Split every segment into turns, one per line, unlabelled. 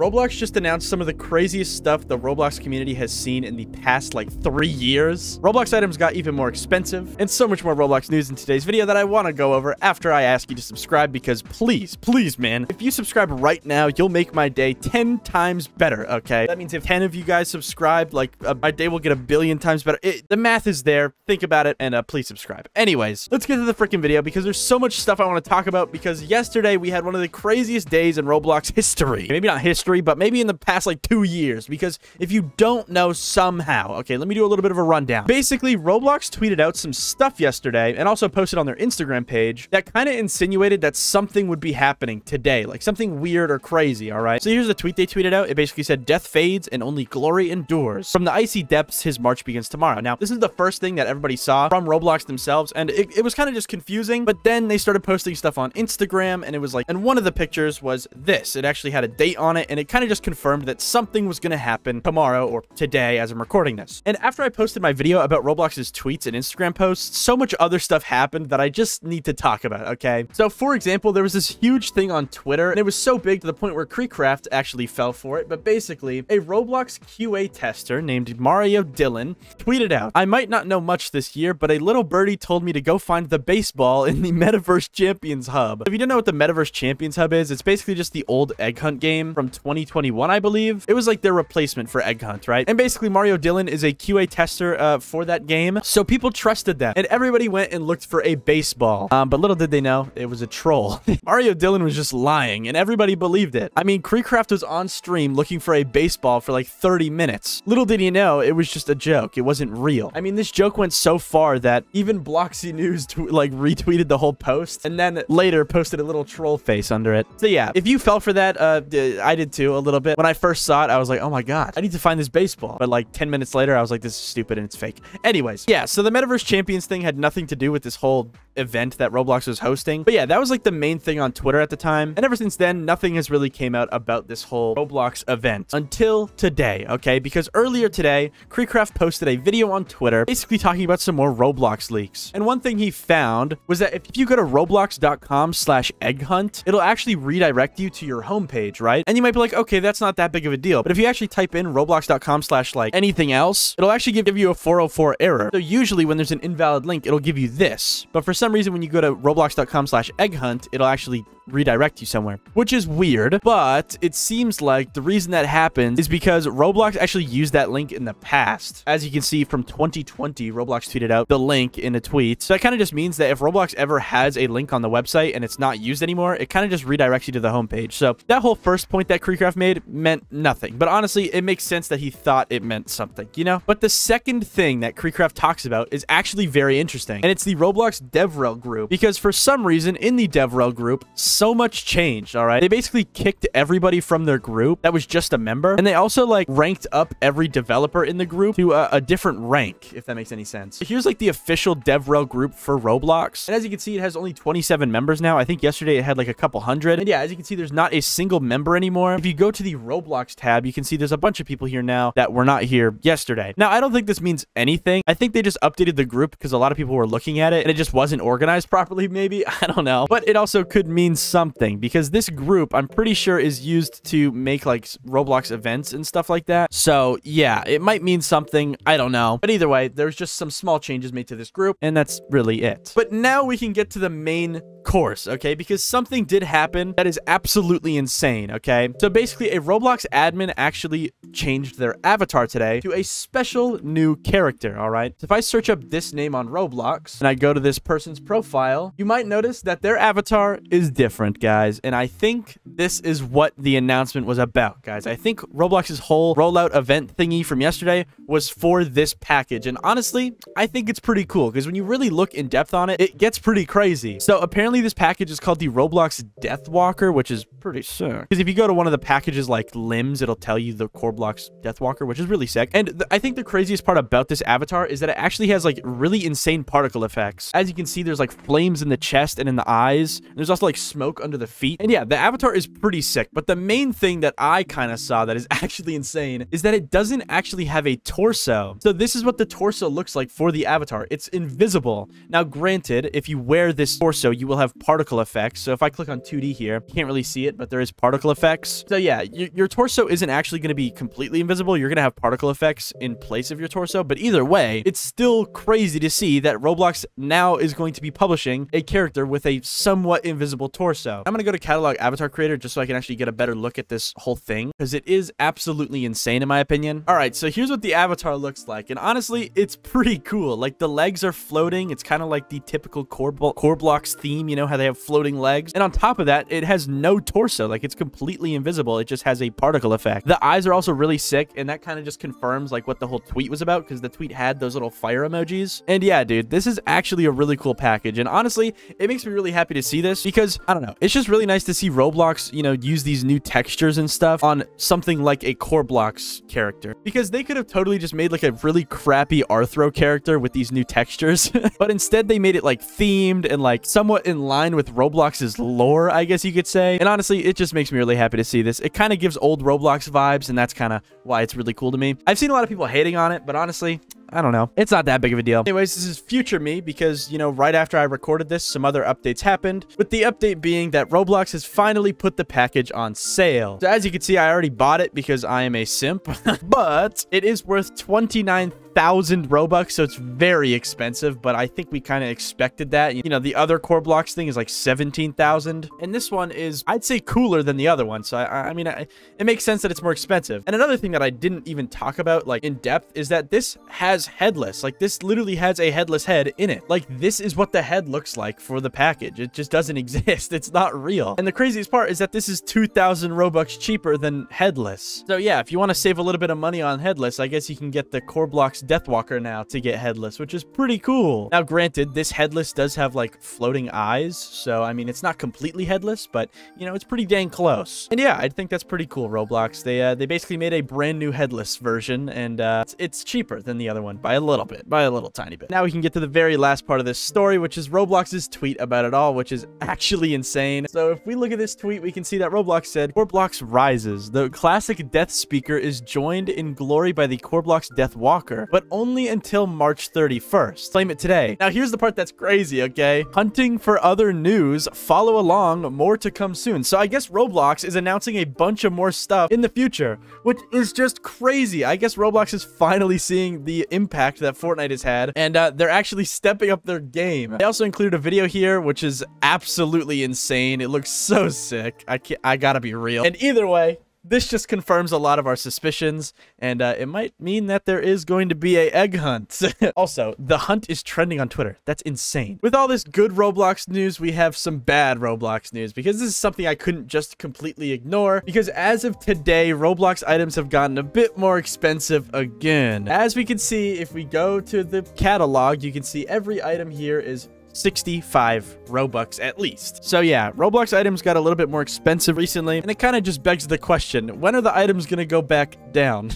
Roblox just announced some of the craziest stuff the Roblox community has seen in the past, like, 3 years. Roblox items got even more expensive, and so much more Roblox news in today's video that I want to go over after I ask you to subscribe, because please, man, if you subscribe right now, you'll make my day 10 times better, okay? That means if 10 of you guys subscribe, like, my day will get a billion times better. The math is there. Think about it, and please subscribe. Anyways, let's get to the freaking video, because there's so much stuff I want to talk about, because yesterday we had one of the craziest days in Roblox history. Maybe not history, but maybe in the past like 2 years, because if you don't know somehow, okay, let me do a little bit of a rundown. Basically, Roblox tweeted out some stuff yesterday and also posted on their Instagram page that kind of insinuated that something would be happening today, like something weird or crazy, all right? So here's the tweet they tweeted out. It basically said, "Death fades and only glory endures. From the icy depths, his march begins tomorrow." Now, this is the first thing that everybody saw from Roblox themselves, and it was kind of just confusing, but then they started posting stuff on Instagram, and it was like, and one of the pictures was this. It actually had a date on it, and it kind of just confirmed that something was going to happen tomorrow or today as I'm recording this. And after I posted my video about Roblox's tweets and Instagram posts, so much other stuff happened that I just need to talk about, okay? So, for example, there was this huge thing on Twitter, and it was so big to the point where KreekCraft actually fell for it, but basically, a Roblox QA tester named Mario Dillon tweeted out, "I might not know much this year, but a little birdie told me to go find the baseball in the Metaverse Champions Hub." If you don't know what the Metaverse Champions Hub is, it's basically just the old Egg Hunt game from 2021, I believe. It was like their replacement for Egg Hunt, right? And basically, Mario Dillon is a QA tester for that game, so people trusted them, and everybody went and looked for a baseball. But little did they know, it was a troll. Mario Dillon was just lying, and everybody believed it. I mean, KreekCraft was on stream looking for a baseball for like 30 minutes. Little did he know, it was just a joke. It wasn't real. I mean, this joke went so far that even Bloxy News like retweeted the whole post, and then later posted a little troll face under it. So yeah, if you fell for that, I did too, a little bit. When I first saw it, I was like, oh my god, I need to find this baseball. But like 10 minutes later, I was like, this is stupid and it's fake. Anyways, yeah, so the Metaverse Champions thing had nothing to do with this whole event that Roblox was hosting. But yeah, that was like the main thing on Twitter at the time. And ever since then, nothing has really came out about this whole Roblox event until today, okay? Because earlier today, KreekCraft posted a video on Twitter basically talking about some more Roblox leaks. And one thing he found was that if you go to roblox.com/egghunt, it'll actually redirect you to your homepage, right? And you might be like, okay, that's not that big of a deal. But if you actually type in roblox.com/like anything else, it'll actually give you a 404 error. So usually when there's an invalid link, it'll give you this. But for some reason, when you go to roblox.com/egghunt, it'll actually redirect you somewhere, which is weird. But it seems like the reason that happened is because Roblox actually used that link in the past. As you can see from 2020, Roblox tweeted out the link in a tweet. So that kind of just means that if Roblox ever has a link on the website and it's not used anymore, it kind of just redirects you to the homepage. So that whole first point that KreekCraft made meant nothing. But honestly, it makes sense that he thought it meant something, you know? But the second thing that KreekCraft talks about is actually very interesting, and it's the Roblox DevRel group, because for some reason in the DevRel group, so much changed, all right? They basically kicked everybody from their group that was just a member, and they also like ranked up every developer in the group to a different rank, if that makes any sense. Here's like the official DevRel group for Roblox, and as you can see, it has only 27 members now. I think yesterday it had like a couple hundred, and yeah, as you can see, there's not a single member anymore. If you go to the Roblox tab, you can see there's a bunch of people here now that were not here yesterday. Now, I don't think this means anything. I think they just updated the group because a lot of people were looking at it and it just wasn't organized properly, maybe. I don't know. But it also could mean something, because this group, I'm pretty sure, is used to make like Roblox events and stuff like that. So yeah, it might mean something. I don't know. But either way, there's just some small changes made to this group, and that's really it. But now we can get to the main course, okay? Because something did happen that is absolutely insane, okay? So basically, a Roblox admin actually changed their avatar today to a special new character, all right? So if I search up this name on Roblox and I go to this person's profile, you might notice that their avatar is different, guys. And I think this is what the announcement was about, guys. I think Roblox's whole rollout event thingy from yesterday was for this package. And honestly, I think it's pretty cool, because when you really look in depth on it, it gets pretty crazy. So apparently this package is called the Roblox Deathwalker, which is pretty sick. Because if you go to one of the packages like limbs, it'll tell you the korblox Deathwalker, which is really sick. And I think the craziest part about this avatar is that it actually has like really insane particle effects. As you can see, there's like flames in the chest and in the eyes. And there's also like smoke under the feet. And yeah, the avatar is pretty sick. But the main thing that I kind of saw that is actually insane is that it doesn't actually have a torso. So this is what the torso looks like for the avatar. It's invisible. Now, granted, if you wear this torso, you will have particle effects. So if I click on 2D here, you can't really see it, it, but there is particle effects. So yeah, your torso isn't actually going to be completely invisible. You're going to have particle effects in place of your torso, but either way, it's still crazy to see that Roblox now is going to be publishing a character with a somewhat invisible torso. I'm going to go to catalog avatar creator just so I can actually get a better look at this whole thing, because it is absolutely insane in my opinion. All right, so here's what the avatar looks like, and honestly, it's pretty cool. Like, the legs are floating. It's kind of like the typical korblox theme, you know, how they have floating legs. And on top of that, it has no torso. Like, it's completely invisible. It just has a particle effect. The eyes are also really sick, and that kind of just confirms like what the whole tweet was about, because the tweet had those little fire emojis. And yeah, dude, this is actually a really cool package, and honestly, it makes me really happy to see this, because I don't know, it's just really nice to see Roblox, you know, use these new textures and stuff on something like a korblox character, because they could have totally just made like a really crappy Arthro character with these new textures, but instead they made it like themed and like somewhat in line with Roblox's lore, I guess you could say. And honestly, it just makes me really happy to see this. It kind of gives old Roblox vibes, and that's kind of why it's really cool to me. I've seen a lot of people hating on it, but honestly, I don't know. It's not that big of a deal. Anyways, this is future me, because, you know, right after I recorded this, some other updates happened, with the update being that Roblox has finally put the package on sale. So as you can see, I already bought it because I am a simp, but it is worth 29,000 Robux, so it's very expensive, but I think we kind of expected that. You know, the other korblox thing is like 17,000, and this one is, I'd say, cooler than the other one, so I mean, it makes sense that it's more expensive. And another thing that I didn't even talk about, like, in depth, is that this has headless. Like, this literally has a headless head in it. Like, this is what the head looks like for the package. It just doesn't exist. It's not real. And the craziest part is that this is 2,000 Robux cheaper than headless. So yeah, if you want to save a little bit of money on headless, I guess you can get the korblox Deathwalker now to get headless, which is pretty cool. Now, granted, this headless does have like floating eyes, so I mean, it's not completely headless, but you know, it's pretty dang close. And yeah, I think that's pretty cool, Roblox. They basically made a brand new headless version, and it's cheaper than the other one by a little bit, by a little tiny bit. Now we can get to the very last part of this story, which is Roblox's tweet about it all, which is actually insane. So if we look at this tweet, we can see that Roblox said, "Korblox rises. The classic death speaker is joined in glory by the Korblox Deathwalker, but only until March 31st. Claim it today." Now here's the part that's crazy, okay? Hunting for other news. Follow along. More to come soon. So I guess Roblox is announcing a bunch of more stuff in the future, which is just crazy. I guess Roblox is finally seeing the impact that Fortnite has had, and they're actually stepping up their game. They also included a video here, which is absolutely insane. It looks so sick. I gotta be real. And either way, this just confirms a lot of our suspicions, and it might mean that there is going to be a egg hunt. Also, the hunt is trending on Twitter. That's insane. With all this good Roblox news, we have some bad Roblox news, because this is something I couldn't just completely ignore, because as of today, Roblox items have gotten a bit more expensive again. As we can see, if we go to the catalog, you can see every item here is 65 Robux at least. So yeah, Roblox items got a little bit more expensive recently, and it kind of just begs the question, when are the items gonna go back down?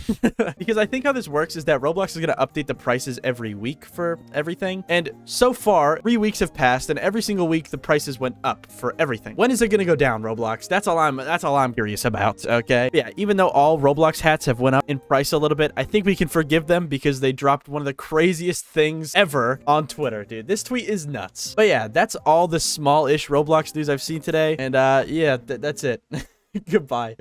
Because I think how this works is that Roblox is gonna update the prices every week for everything, and so far 3 weeks have passed, and every single week the prices went up for everything. When is it gonna go down, Roblox? That's all I'm curious about. Okay, yeah, even though all Roblox hats have went up in price a little bit, I think we can forgive them, because they dropped one of the craziest things ever on Twitter, dude. This tweet is nuts. But yeah, that's all the small-ish Roblox news I've seen today. And yeah, that's it. Goodbye.